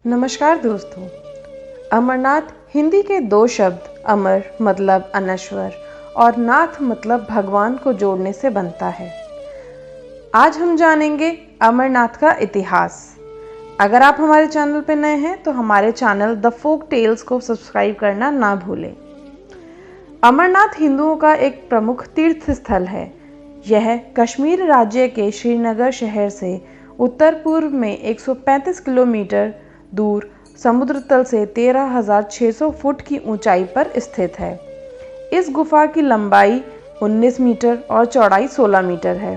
नमस्कार दोस्तों। अमरनाथ हिंदी के दो शब्द अमर मतलब अनश्वर और नाथ मतलब भगवान को जोड़ने से बनता है। आज हम जानेंगे अमरनाथ का इतिहास। अगर आप हमारे चैनल पर नए हैं तो हमारे चैनल द फोक टेल्स को सब्सक्राइब करना ना भूलें। अमरनाथ हिंदुओं का एक प्रमुख तीर्थ स्थल है। यह कश्मीर राज्य के श्रीनगर शहर से उत्तर पूर्व में 135 किलोमीटर दूर समुद्र तल से 13,600 फुट की ऊंचाई पर स्थित है। इस गुफा की लंबाई 19 मीटर और चौड़ाई 16 मीटर है।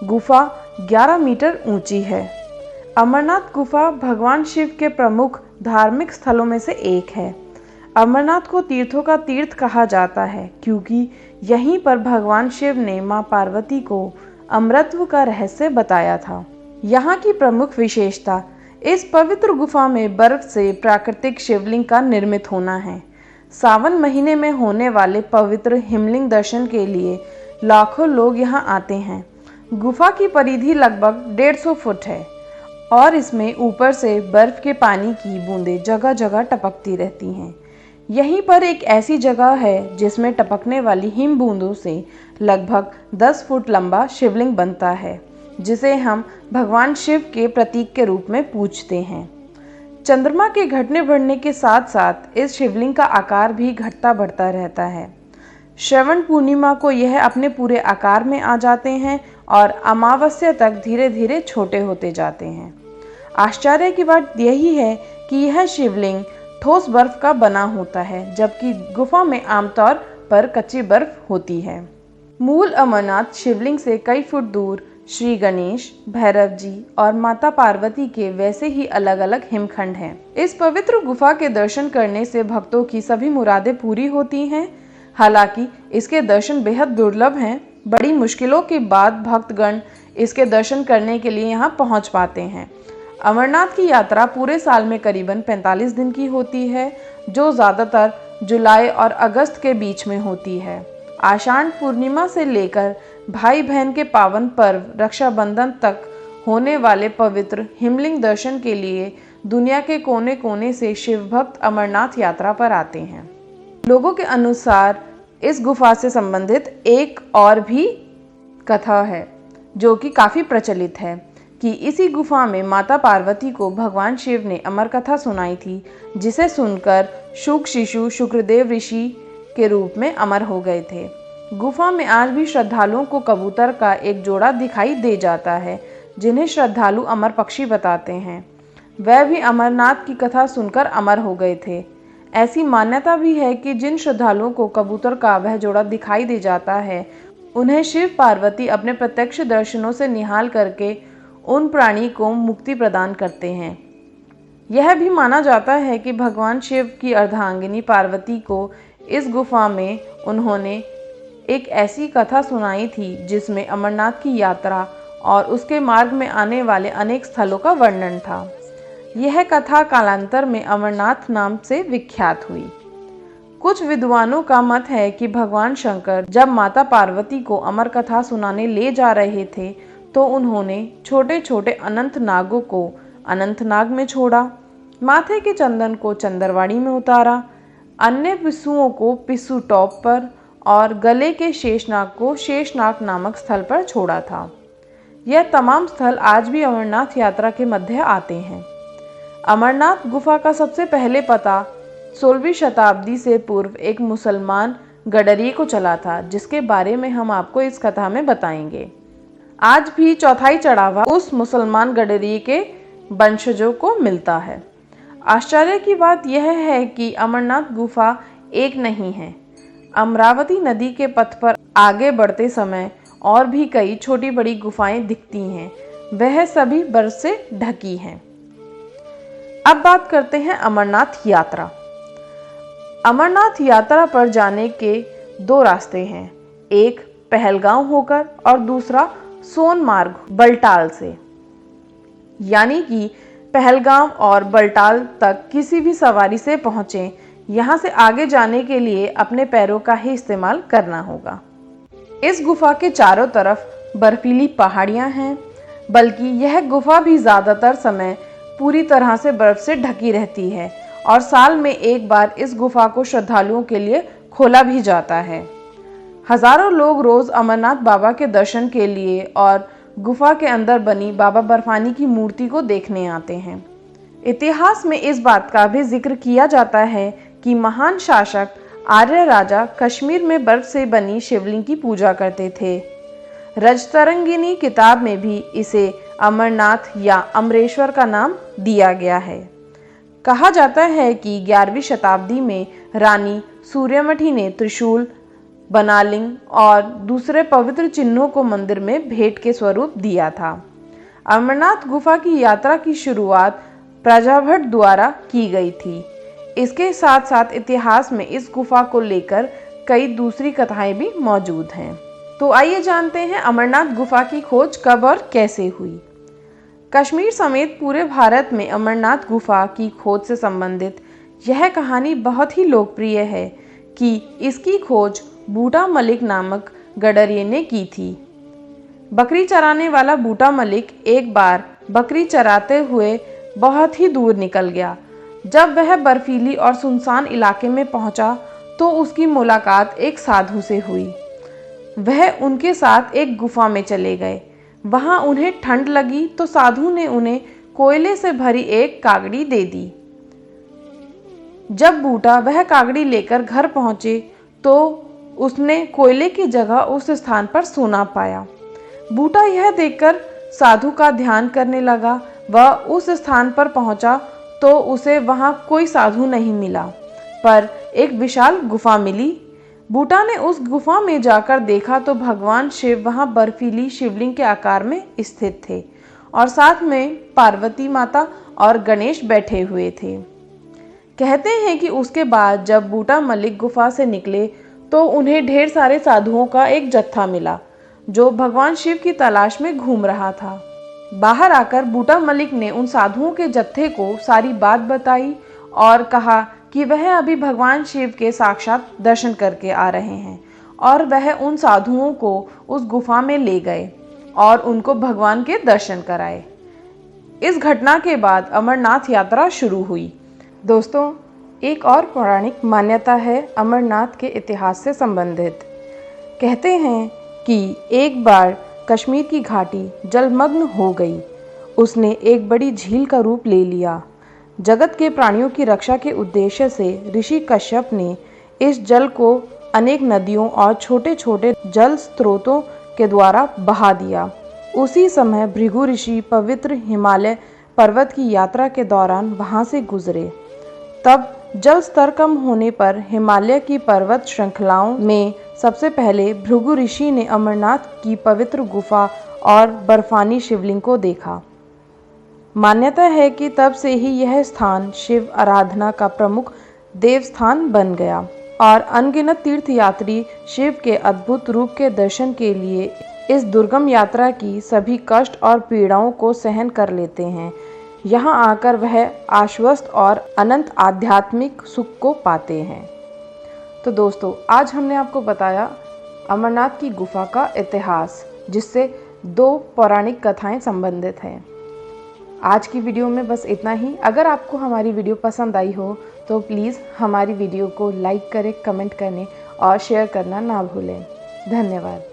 गुफा 11 मीटर ऊंची है। अमरनाथ गुफा भगवान शिव के प्रमुख धार्मिक स्थलों में से एक है। अमरनाथ को तीर्थों का तीर्थ कहा जाता है क्योंकि यहीं पर भगवान शिव ने मां पार्वती को अमरत्व का रहस्य बताया था। यहाँ की प्रमुख विशेषता इस पवित्र गुफा में बर्फ से प्राकृतिक शिवलिंग का निर्मित होना है। सावन महीने में होने वाले पवित्र हिमलिंग दर्शन के लिए लाखों लोग यहाँ आते हैं। गुफा की परिधि लगभग 150 फुट है और इसमें ऊपर से बर्फ के पानी की बूंदें जगह जगह टपकती रहती हैं। यहीं पर एक ऐसी जगह है जिसमें टपकने वाली हिम बूंदों से लगभग 10 फुट लंबा शिवलिंग बनता है, जिसे हम भगवान शिव के प्रतीक के रूप में पूजते हैं। चंद्रमा के घटने बढ़ने के साथ साथ इस शिवलिंग का आकार भी घटता बढ़ता रहता है। श्रवण पूर्णिमा को यह अपने पूरे आकार में आ जाते हैं और अमावस्या तक धीरे धीरे छोटे होते जाते हैं। आश्चर्य की बात यही है कि यह शिवलिंग ठोस बर्फ का बना होता है, जबकि गुफा में आमतौर पर कच्ची बर्फ होती है। मूल अमरनाथ शिवलिंग से कई फुट दूर श्री गणेश, भैरव जी और माता पार्वती के वैसे ही अलग अलग हिमखंड हैं। इस पवित्र गुफा के दर्शन करने से भक्तों की सभी मुरादें पूरी होती हैं। हालांकि इसके दर्शन बेहद दुर्लभ हैं। बड़ी मुश्किलों के बाद भक्तगण इसके दर्शन करने के लिए यहाँ पहुँच पाते हैं। अमरनाथ की यात्रा पूरे साल में करीबन 45 दिन की होती है, जो ज़्यादातर जुलाई और अगस्त के बीच में होती है। आषाढ़ पूर्णिमा से लेकर भाई बहन के पावन पर्व रक्षाबंधन तक होने वाले पवित्र हिमलिंग दर्शन के लिए दुनिया के कोने कोने से शिव भक्त अमरनाथ यात्रा पर आते हैं। लोगों के अनुसार इस गुफा से संबंधित एक और भी कथा है जो कि काफ़ी प्रचलित है कि इसी गुफा में माता पार्वती को भगवान शिव ने अमर कथा सुनाई थी, जिसे सुनकर शुक शिशु शुक्रदेव ऋषि के रूप में अमर हो गए थे। गुफा में आज भी श्रद्धालुओं को कबूतर का एक जोड़ा दिखाई दे जाता है, जिन्हें श्रद्धालु अमर पक्षी बताते हैं। वह भी अमरनाथ की कथा सुनकर अमर हो गए थे। ऐसी मान्यता भी है कि जिन श्रद्धालुओं को कबूतर का वह जोड़ा दिखाई दे जाता है, उन्हें शिव पार्वती अपने प्रत्यक्ष दर्शनों से निहाल करके उन प्राणी को मुक्ति प्रदान करते हैं। यह भी माना जाता है कि भगवान शिव की अर्धांगिनी पार्वती को इस गुफा में उन्होंने एक ऐसी कथा सुनाई थी जिसमें अमरनाथ की यात्रा और उसके मार्ग में आने वाले अनेक स्थलों का वर्णन था। यह कथा कालांतर में अमरनाथ नाम से विख्यात हुई। कुछ विद्वानों का मत है कि भगवान शंकर जब माता पार्वती को अमर कथा सुनाने ले जा रहे थे तो उन्होंने छोटे छोटे अनंत नागों को अनंतनाग में छोड़ा, माथे के चंदन को चंदरवाड़ी में उतारा, अन्य पिस्सुओं को पिस्सू टॉप पर और गले के शेषनाग को शेषनाग नामक स्थल पर छोड़ा था। यह तमाम स्थल आज भी अमरनाथ यात्रा के मध्य आते हैं। अमरनाथ गुफा का सबसे पहले पता 16वीं शताब्दी से पूर्व एक मुसलमान गडरिये को चला था, जिसके बारे में हम आपको इस कथा में बताएंगे। आज भी चौथाई चढ़ावा उस मुसलमान गडरिये के वंशजों को मिलता है। आश्चर्य की बात यह है कि अमरनाथ गुफा एक नहीं है। अमरावती नदी के पथ पर आगे बढ़ते समय और भी कई छोटी बड़ी गुफाएं दिखती हैं। वह सभी बर्फ से ढकी हैं। अब बात करते हैं अमरनाथ यात्रा। अमरनाथ यात्रा पर जाने के दो रास्ते हैं, एक पहलगांव होकर और दूसरा सोनमार्ग बलटाल से। यानी कि पहलगाम और बलटाल तक किसी भी सवारी से पहुँचें, यहाँ से आगे जाने के लिए अपने पैरों का ही इस्तेमाल करना होगा। इस गुफा के चारों तरफ बर्फीली पहाड़ियाँ हैं, बल्कि यह गुफा भी ज़्यादातर समय पूरी तरह से बर्फ से ढकी रहती है और साल में एक बार इस गुफा को श्रद्धालुओं के लिए खोला भी जाता है। हजारों लोग रोज अमरनाथ बाबा के दर्शन के लिए और गुफा के अंदर बनी बाबा बर्फानी की मूर्ति को देखने आते हैं। इतिहास में इस बात का भी जिक्र किया जाता है कि महान शासक आर्य राजा कश्मीर में बर्फ से बनी शिवलिंग की पूजा करते थे। रजतरंगिनी किताब में भी इसे अमरनाथ या अमरेश्वर का नाम दिया गया है। कहा जाता है कि 11वीं शताब्दी में रानी सूर्यमठी ने त्रिशूल, बनालिंग और दूसरे पवित्र चिन्हों को मंदिर में भेंट के स्वरूप दिया था। अमरनाथ गुफा की यात्रा की शुरुआत प्राजाभट्ट द्वारा की गई थी। इसके साथ साथ इतिहास में इस गुफा को लेकर कई दूसरी कथाएं भी मौजूद हैं। तो आइए जानते हैं अमरनाथ गुफा की खोज कब और कैसे हुई। कश्मीर समेत पूरे भारत में अमरनाथ गुफा की खोज से संबंधित यह कहानी बहुत ही लोकप्रिय है कि इसकी खोज बूटा मलिक नामक गडरिये ने की थी। बकरी चराने वाला बूटा मलिक एक बार बकरी चराते हुए बहुत ही दूर निकल गया। जब वह बर्फीली और सुनसान इलाके में पहुंचा तो उसकी मुलाकात एक साधु से हुई। वह उनके साथ एक गुफा में चले गए। वहां उन्हें ठंड लगी तो साधु ने उन्हें कोयले से भरी एक कागड़ी दे दी। जब बूटा वह कागड़ी लेकर घर पहुंचे तो उसने कोयले की जगह उस स्थान पर सोना पाया। बूटा यह देखकर साधु का ध्यान करने लगा। वह उस स्थान पर पहुंचा तो उसे वहां कोई साधु नहीं मिला, पर एक विशाल गुफा मिली। बूटा ने उस गुफा में जाकर देखा तो भगवान शिव वहां बर्फीली शिवलिंग के आकार में स्थित थे और साथ में पार्वती माता और गणेश बैठे हुए थे। कहते हैं कि उसके बाद जब बूटा मलिक गुफा से निकले तो उन्हें ढेर सारे साधुओं का एक जत्था मिला जो भगवान शिव की तलाश में घूम रहा था। बाहर आकर बूटा मलिक ने उन साधुओं के जत्थे को सारी बात बताई और कहा कि वह अभी भगवान शिव के साक्षात दर्शन करके आ रहे हैं और वह उन साधुओं को उस गुफा में ले गए और उनको भगवान के दर्शन कराए। इस घटना के बाद अमरनाथ यात्रा शुरू हुई। दोस्तों, एक और पौराणिक मान्यता है अमरनाथ के इतिहास से संबंधित। कहते हैं कि एक बार कश्मीर की घाटी जलमग्न हो गई। उसने एक बड़ी झील का रूप ले लिया। जगत के प्राणियों की रक्षा के उद्देश्य से ऋषि कश्यप ने इस जल को अनेक नदियों और छोटे छोटे जल स्रोतों के द्वारा बहा दिया। उसी समय भृगु ऋषि पवित्र हिमालय पर्वत की यात्रा के दौरान वहां से गुजरे। तब जल स्तर कम होने पर हिमालय की पर्वत श्रृंखलाओं में सबसे पहले भृगु ऋषि ने अमरनाथ की पवित्र गुफा और बर्फानी शिवलिंग को देखा। मान्यता है कि तब से ही यह स्थान शिव आराधना का प्रमुख देवस्थान बन गया और अनगिनत तीर्थयात्री शिव के अद्भुत रूप के दर्शन के लिए इस दुर्गम यात्रा की सभी कष्ट और पीड़ाओं को सहन कर लेते हैं। यहाँ आकर वह आश्वस्त और अनंत आध्यात्मिक सुख को पाते हैं। तो दोस्तों, आज हमने आपको बताया अमरनाथ की गुफा का इतिहास, जिससे 2 पौराणिक कथाएं संबंधित हैं। आज की वीडियो में बस इतना ही। अगर आपको हमारी वीडियो पसंद आई हो तो प्लीज़ हमारी वीडियो को लाइक करें, कमेंट करने और शेयर करना ना भूलें। धन्यवाद।